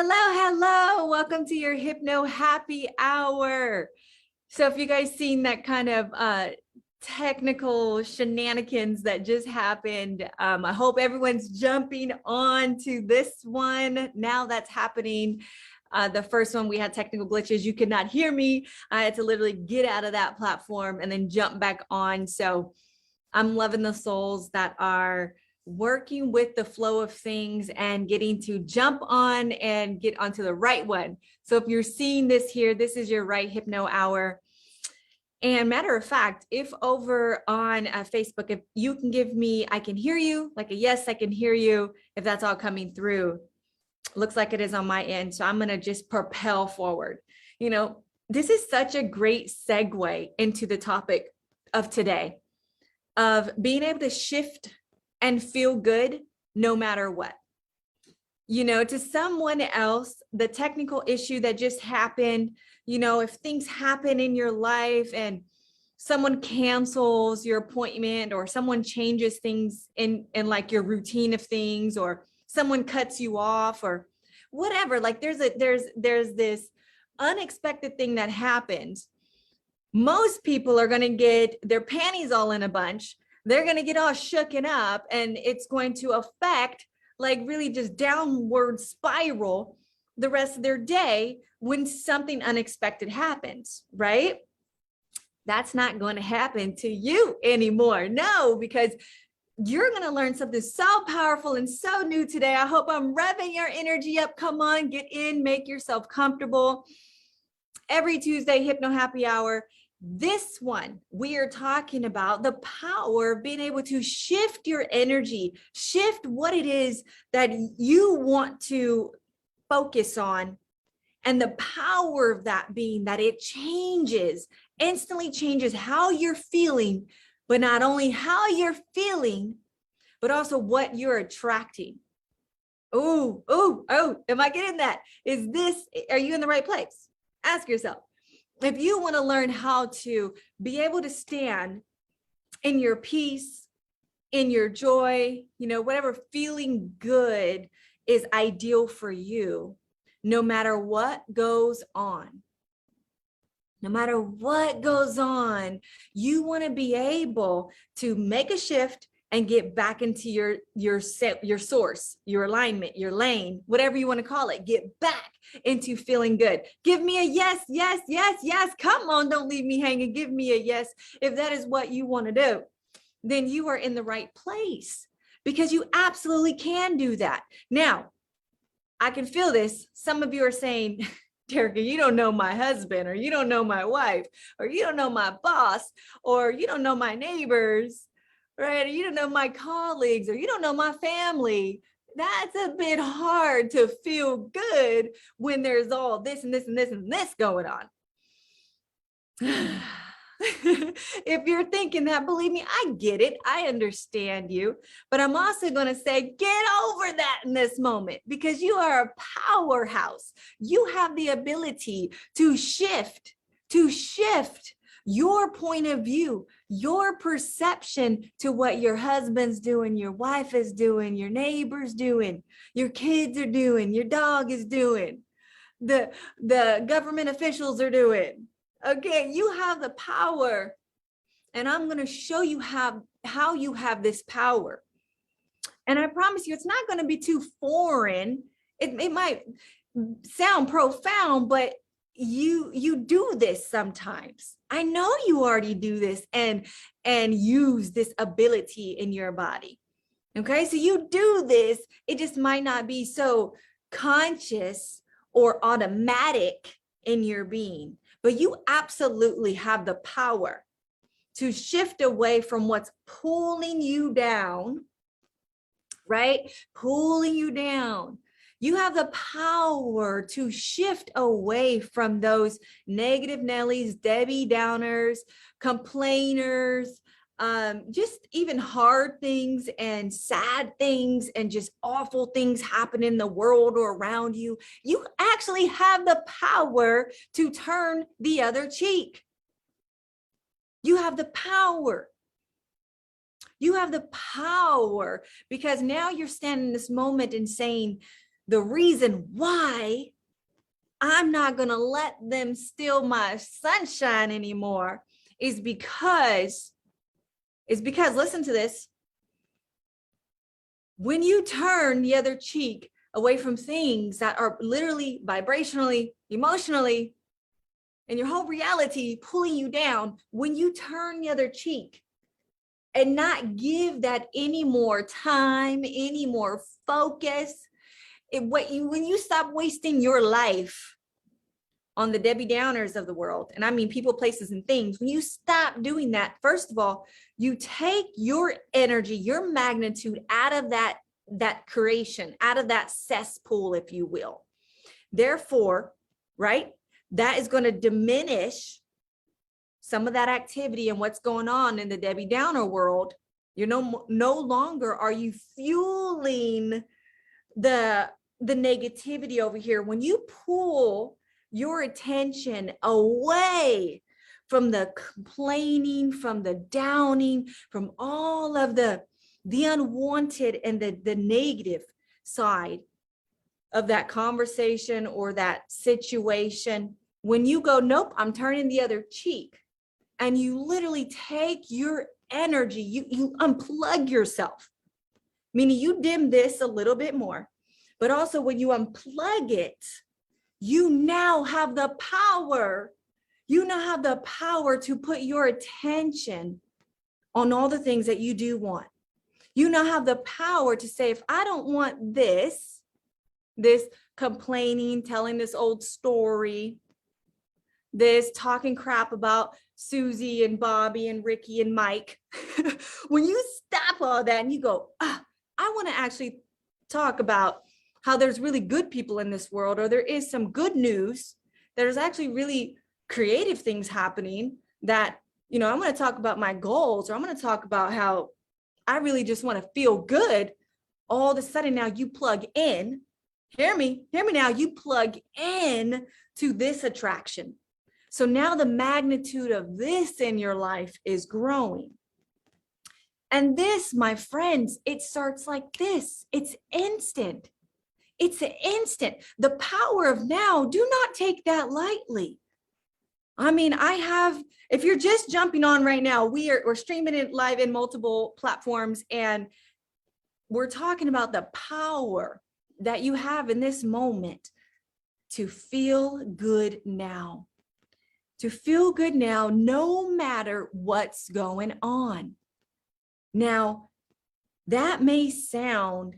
Hello. Welcome to your Hypno Happy Hour. So if you guys seen that kind of technical shenanigans that just happened, I hope everyone's jumping on to this one. Now that's happening. The first one, we had technical glitches. You could not hear me. I had to literally get out of that platform and then jump back on. So I'm loving the souls that are working with the flow of things and getting to jump on and get onto the right one. So if you're seeing this here, this is your right Hypno Hour. And matter of fact, if over on Facebook, if you can give me, I can hear you, like a yes, I can hear you, if that's all coming through. Looks like it is on my end. So I'm going to just propel forward. You know, this is such a great segue into the topic of today, of being able to shift and feel good no matter what. You know, to someone else, the technical issue that just happened, you know, if things happen in your life and someone cancels your appointment or someone changes things in like your routine of things, or someone cuts you off or whatever, like there's this unexpected thing that happens. Most people are going to get their panties all in a bunch. They're going to get all shooken up, and it's going to affect, like, really just downward spiral the rest of their day when something unexpected happens, right? That's not going to happen to you anymore. No, because you're going to learn something so powerful and so new today. I hope I'm revving your energy up. Come on, get in, make yourself comfortable. Every Tuesday, Hypno Happy Hour. This one, we are talking about the power of being able to shift your energy, shift what it is that you want to focus on. And the power of that being that it instantly changes how you're feeling, but not only how you're feeling, but also what you're attracting. Oh, am I getting that? Are you in the right place? Ask yourself. If you want to learn how to be able to stand in your peace, in your joy, you know, whatever feeling good is ideal for you, no matter what goes on. No matter what goes on, you want to be able to make a shift and get back into your source, your alignment, your lane, whatever you want to call it. Get back into feeling good. Give me a yes, yes, yes, yes. Come on, don't leave me hanging. Give me a yes. If that is what you want to do, then you are in the right place, because you absolutely can do that. Now, I can feel this. Some of you are saying, Terica, you don't know my husband, or you don't know my wife, or you don't know my boss, or you don't know my neighbors, right? Or you don't know my colleagues, or you don't know my family. That's a bit hard to feel good when there's all this and this and this and this going on. If you're thinking that, believe me, I get it. I understand you. But I'm also going to say, get over that in this moment, because you are a powerhouse. You have the ability to shift your point of view, your perception to what your husband's doing, your wife is doing, your neighbor's doing, your kids are doing, your dog is doing, the government officials are doing. Okay, you have the power, and I'm going to show you how you have this power. And I promise you, it's not going to be too foreign. It might sound profound, but you do this sometimes. I know you already do this and use this ability in your body. Okay, so you do this. It just might not be so conscious or automatic in your being, but you absolutely have the power to shift away from what's pulling you down, right? Pulling you down. You have the power to shift away from those negative Nellies, Debbie Downers, complainers, just even hard things and sad things and just awful things happen in the world or around you. You actually have the power to turn the other cheek. You have the power. You have the power, because now you're standing in this moment and saying, the reason why I'm not going to let them steal my sunshine anymore is because, listen to this. When you turn the other cheek away from things that are literally vibrationally, emotionally, and your whole reality pulling you down, when you turn the other cheek and not give that any more time, any more focus, when you stop wasting your life on the Debbie Downers of the world, and I mean people, places, and things, when you stop doing that, first of all, you take your energy, your magnitude out of that creation, out of that cesspool, if you will. Therefore, right, that is going to diminish some of that activity and what's going on in the Debbie Downer world. You're no longer are you fueling the negativity over here. When you pull your attention away from the complaining, from the downing, from all of the unwanted and the negative side of that conversation or that situation, when you go, nope, I'm turning the other cheek, and you literally take your energy, you unplug yourself, meaning you dim this a little bit more, but also when you unplug it, you now have the power. You now have the power to put your attention on all the things that you do want. You now have the power to say, if I don't want this complaining, telling this old story, this talking crap about Susie and Bobby and Ricky and Mike, when you stop all that and you go, I want to actually talk about how there's really good people in this world, or there is some good news. There's actually really creative things happening that, I'm going to talk about my goals, or I'm going to talk about how I really just want to feel good. All of a sudden now you plug in, hear me now, you plug in to this attraction. So now the magnitude of this in your life is growing. And this, my friends, it starts like this. It's instant. It's instant. The power of now, do not take that lightly. I mean, if you're just jumping on right now, we're streaming it live in multiple platforms, and we're talking about the power that you have in this moment to feel good now. To feel good now, no matter what's going on. Now, that may sound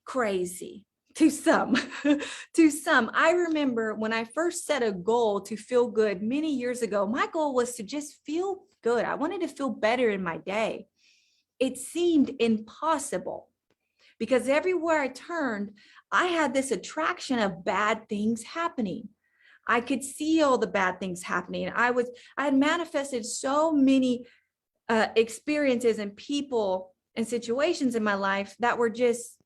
crazy to some. I remember when I first set a goal to feel good many years ago, my goal was to just feel good. I wanted to feel better in my day. It seemed impossible because everywhere I turned, I had this attraction of bad things happening. I could see all the bad things happening. I had manifested so many experiences and people and situations in my life that were just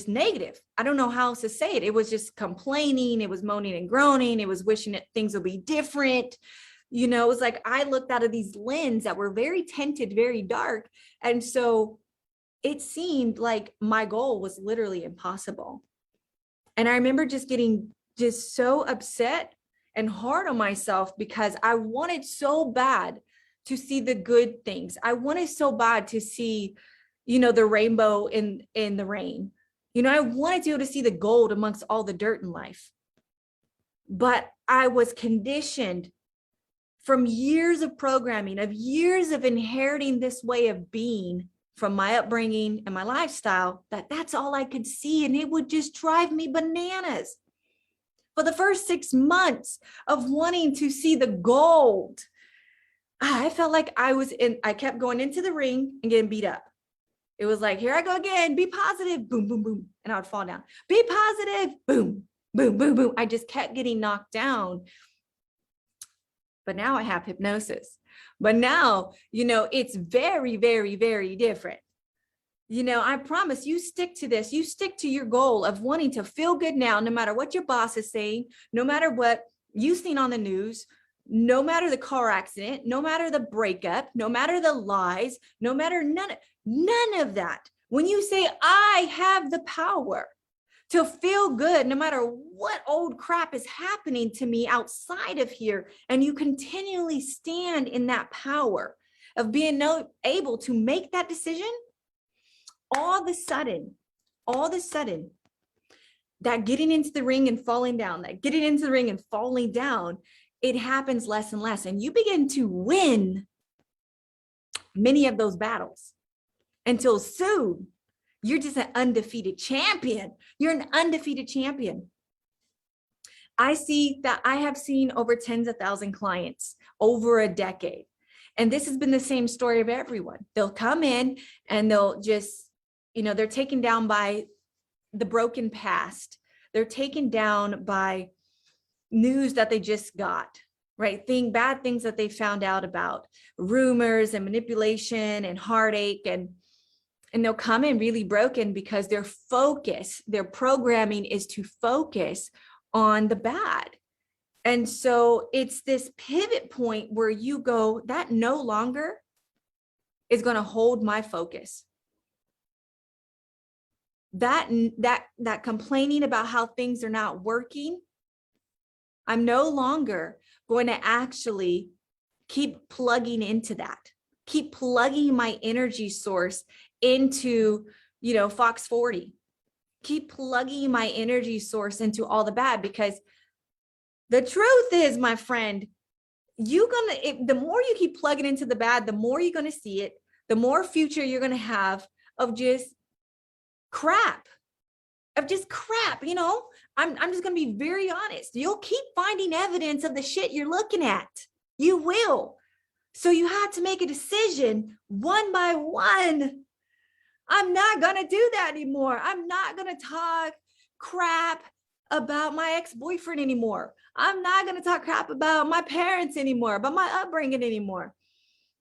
negative. I don't know how else to say it. It was just complaining. It was moaning and groaning. It was wishing that things would be different. It was like I looked out of these lenses that were very tinted, very dark. And so it seemed like my goal was literally impossible. And I remember just getting just so upset and hard on myself because I wanted so bad to see the good things. I wanted so bad to see, the rainbow in the rain. I wanted to be able to see the gold amongst all the dirt in life. But I was conditioned from years of programming, of years of inheriting this way of being from my upbringing and my lifestyle, that's all I could see. And it would just drive me bananas. For the first 6 months of wanting to see the gold, I felt like I kept going into the ring and getting beat up. It was like, here I go again, be positive, boom, boom, boom. And I would fall down. Be positive, boom, boom, boom, boom. I just kept getting knocked down. But now I have hypnosis. But now, it's very, very, very different. I promise you stick to this. You stick to your goal of wanting to feel good now, no matter what your boss is saying, no matter what you've seen on the news, no matter the car accident, no matter the breakup, no matter the lies, no matter none of that. When you say, I have the power to feel good no matter what old crap is happening to me outside of here. And you continually stand in that power of being able to make that decision. All of a sudden, that getting into the ring and falling down, it happens less and less. And you begin to win many of those battles until soon you're just an undefeated champion. You're an undefeated champion. I have seen over tens of thousands of clients over a decade. And this has been the same story of everyone. They'll come in and they'll just, they're taken down by the broken past. They're taken down by news that they just got, right? Bad things that they found out about, rumors and manipulation and heartache. And they'll come in really broken because their programming is to focus on the bad. And so it's this pivot point where you go, that no longer is going to hold my focus. That complaining about how things are not working, I'm no longer going to actually keep plugging into that, keep plugging my energy source into, Fox 40, keep plugging my energy source into all the bad, because the truth is, my friend, the more you keep plugging into the bad, the more you're going to see it, the more future you're going to have of just crap. I'm just going to be very honest. You'll keep finding evidence of the shit you're looking at. You will. So you have to make a decision one by one. I'm not going to do that anymore. I'm not going to talk crap about my ex-boyfriend anymore. I'm not going to talk crap about my parents anymore, about my upbringing anymore.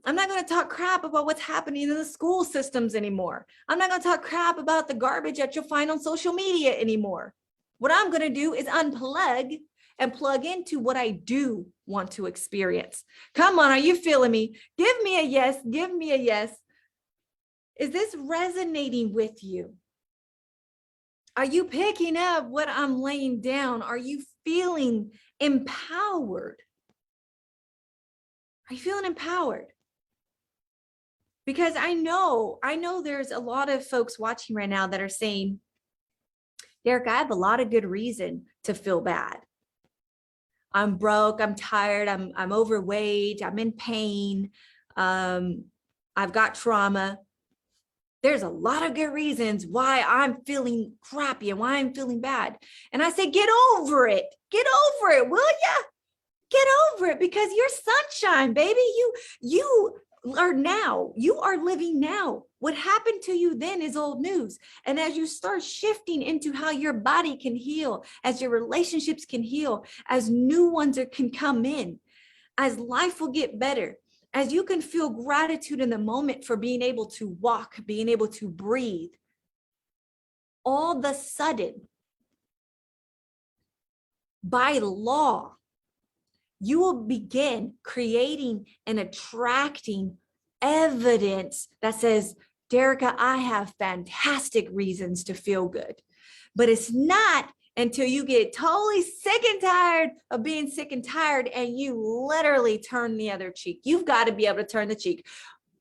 I'm not going to talk crap about what's happening in the school systems anymore. I'm not going to talk crap about the garbage that you'll find on social media anymore. What I'm going to do is unplug and plug into what I do want to experience. Come on, are you feeling me? Give me a yes. Give me a yes. Is this resonating with you? Are you picking up what I'm laying down? Are you feeling empowered? Are you feeling empowered? Because I know there's a lot of folks watching right now that are saying, Derek, I have a lot of good reason to feel bad. I'm broke, I'm tired, I'm overweight, I'm in pain, I've got trauma. There's a lot of good reasons why I'm feeling crappy and why I'm feeling bad. And I say, get over it. Get over it, will ya? Get over it, because you're sunshine, baby. You are living now. What happened to you then is old news. And as you start shifting into how your body can heal, as your relationships can heal, as new ones can come in, as life will get better, as you can feel gratitude in the moment for being able to walk, being able to breathe, all of a sudden, by law, you will begin creating and attracting evidence that says, Derica, I have fantastic reasons to feel good. But it's not until you get totally sick and tired of being sick and tired and you literally turn the other cheek. You've got to be able to turn the cheek.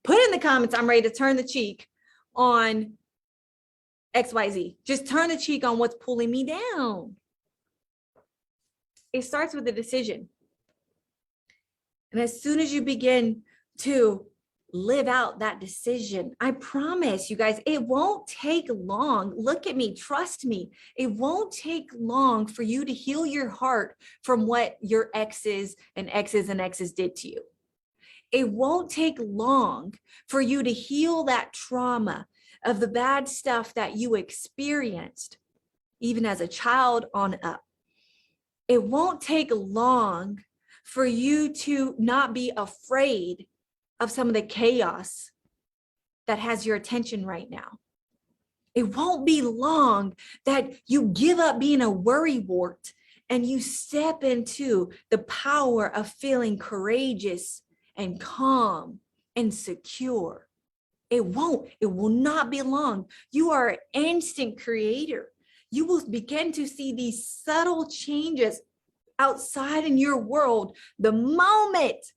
Put in the comments, I'm ready to turn the cheek on XYZ. Just turn the cheek on what's pulling me down. It starts with a decision. And as soon as you begin to live out that decision, I promise you guys, it won't take long. Look at me, trust me. It won't take long for you to heal your heart from what your exes and exes and exes did to you. It won't take long for you to heal that trauma of the bad stuff that you experienced, even as a child on up. It won't take long for you to not be afraid of some of the chaos that has your attention right now. It won't be long that you give up being a worrywart and you step into the power of feeling courageous and calm and secure. It will not be long. You are an instant creator. You will begin to see these subtle changes outside in your world the moment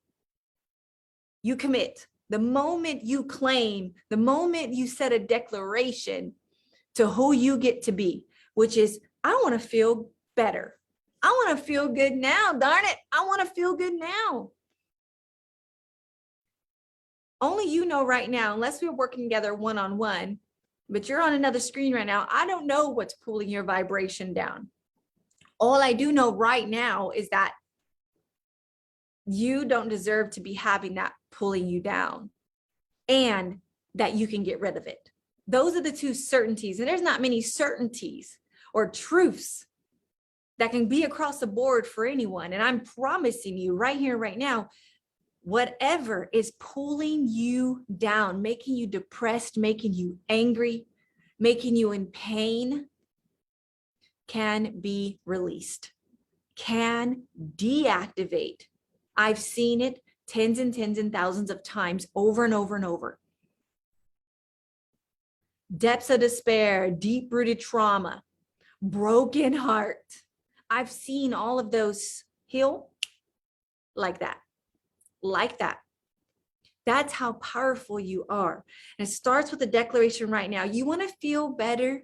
you commit, the moment you claim, the moment you set a declaration to who you get to be, which is, I want to feel better. I want to feel good now. Darn it. I want to feel good now. Only you know right now, unless we're working together one-on-one, but you're on another screen right now. I don't know what's pulling your vibration down. All I do know right now is that you don't deserve to be having that pulling you down, and that you can get rid of it. Those are the two certainties. And there's not many certainties or truths that can be across the board for anyone. And I'm promising you right here, right now, whatever is pulling you down, making you depressed, making you angry, making you in pain, can be released, can deactivate. I've seen it tens and thousands of times over and over and over. Depths of despair, deep-rooted trauma, broken heart. I've seen all of those heal like that, like that. That's how powerful you are. And it starts with a declaration right now. You want to feel better.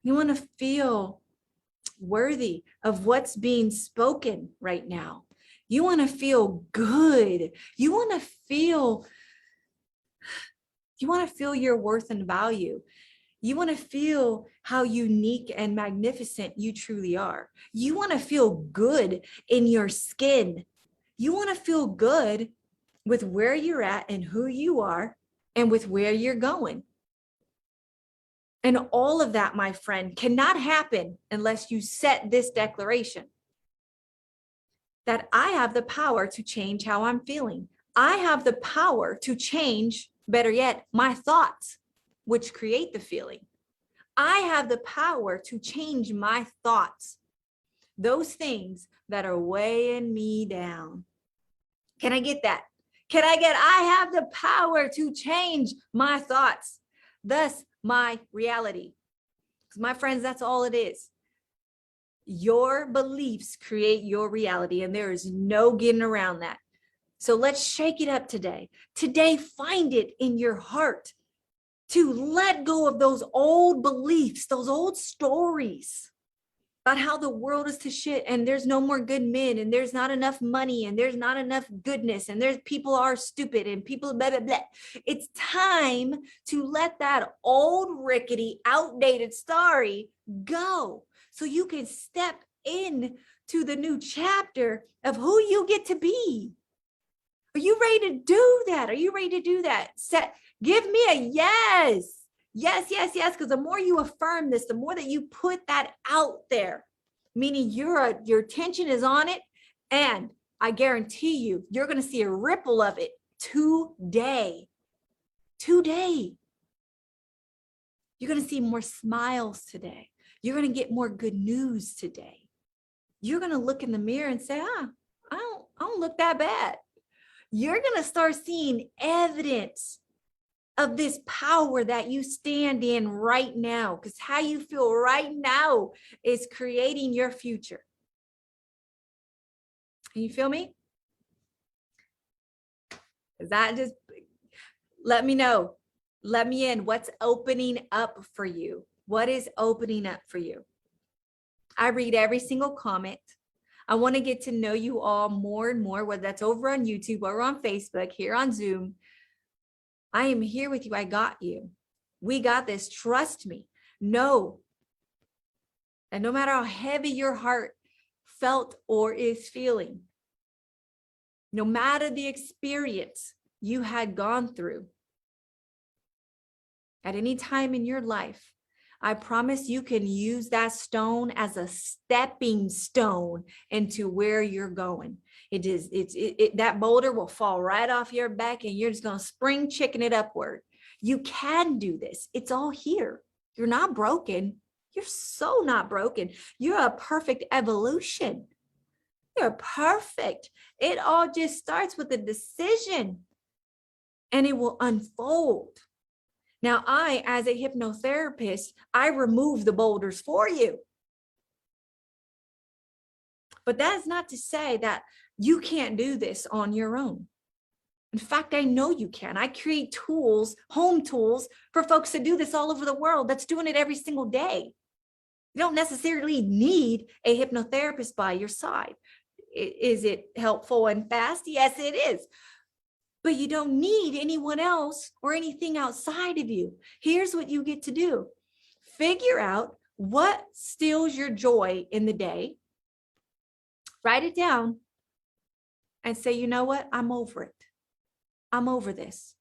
You want to feel worthy of what's being spoken right now. You want to feel good. You want to feel your worth and value. You want to feel how unique and magnificent you truly are. You want to feel good in your skin. You want to feel good with where you're at and who you are and with where you're going. And all of that, my friend, cannot happen unless you set this declaration that I have the power to change how I'm feeling. I have the power to change, better yet, my thoughts, which create the feeling. I have the power to change my thoughts, those things that are weighing me down. Can I get that? I have the power to change my thoughts, thus my reality. Because my friends, that's all it is. Your beliefs create your reality, and there is no getting around that. So let's shake it up today. Today, find it in your heart to let go of those old beliefs, those old stories about how the world is to shit and there's no more good men and there's not enough money and there's not enough goodness and there's people are stupid and people blah, blah, blah. It's time to let that old rickety, outdated story go so you can step in to the new chapter of who you get to be. Are you ready to do that? Are you ready to do that? Give me a yes. Yes. Because the more you affirm this, the more that you put that out there, meaning your attention is on it. And I guarantee you, you're going to see a ripple of it today. Today. You're going to see more smiles today. You're going to get more good news today. You're going to look in the mirror and say, I don't look that bad. You're going to start seeing evidence of this power that you stand in right now, because how you feel right now is creating your future. Can you feel me? Is that just, let me know. Let me in. What's opening up for you? What is opening up for you? I read every single comment. I want to get to know you all more and more, whether that's over on YouTube or on Facebook, here on Zoom. I am here with you. I got you. We got this. Trust me. Know that no matter how heavy your heart felt or is feeling, no matter the experience you had gone through at any time in your life, I promise you can use that stone as a stepping stone into where you're going. That boulder will fall right off your back and you're just going to spring chicken it upward. You can do this. It's all here. You're not broken. You're so not broken. You're a perfect evolution. You're perfect. It all just starts with a decision and it will unfold. Now, I, as a hypnotherapist, I remove the boulders for you. But that is not to say that you can't do this on your own. In fact, I know you can. I create tools, home tools for folks to do this all over the world that's doing it every single day. You don't necessarily need a hypnotherapist by your side. Is it helpful and fast? Yes, it is. But you don't need anyone else or anything outside of you. Here's what you get to do. Figure out what steals your joy in the day. Write it down and say, you know what? I'm over it. I'm over this.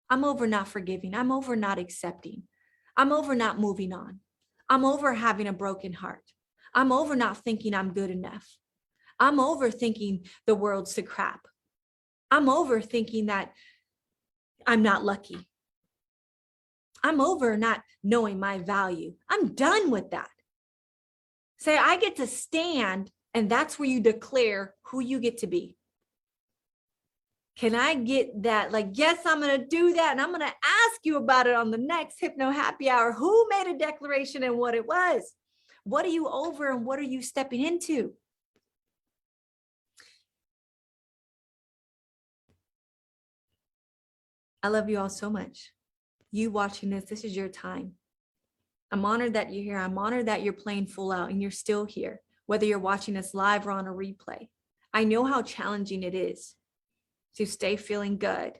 I'm over not forgiving. I'm over not accepting. I'm over not moving on. I'm over having a broken heart. I'm over not thinking I'm good enough. I'm over thinking the world's to crap. I'm over thinking that I'm not lucky. I'm over not knowing my value. I'm done with that. Say, I get to stand, and that's where you declare who you get to be. Can I get that? Like, yes, I'm going to do that. And I'm going to ask you about it on the next Hypno Happy Hour. Who made a declaration and what it was? What are you over and what are you stepping into? I love you all so much. You watching this is your time. I'm honored that you're here. I'm honored that you're playing full out and you're still here, whether you're watching us live or on a replay. I know how challenging it is to stay feeling good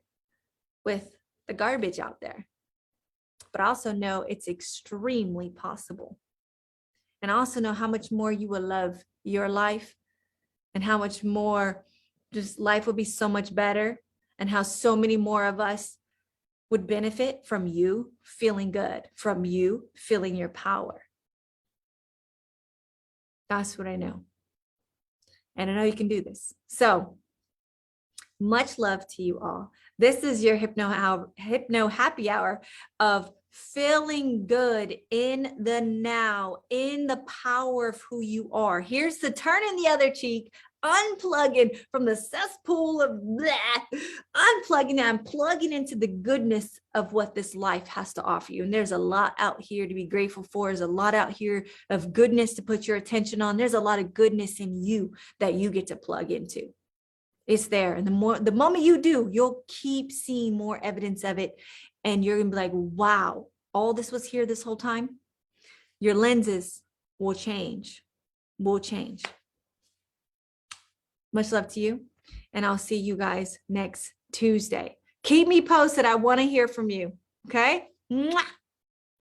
with the garbage out there. But I also know it's extremely possible. And I also know how much more you will love your life and how much more just life will be so much better and how so many more of us would benefit from you feeling good, from you feeling your power. That's what I know. And I know you can do this. So much love to you all. This is your Hypno Happy Hour of feeling good in the now, in the power of who you are. Here's the turning the other cheek, unplugging from the cesspool of that, unplugging and plugging into the goodness of what this life has to offer you. And there's a lot out here to be grateful for. There's a lot out here of goodness to put your attention on. There's a lot of goodness in you that you get to plug into. It's there. And the moment you do, you'll keep seeing more evidence of it. And you're going to be like, wow, all this was here this whole time. Your lenses will change, Much love to you. And I'll see you guys next Tuesday. Keep me posted. I want to hear from you. Okay? Mwah.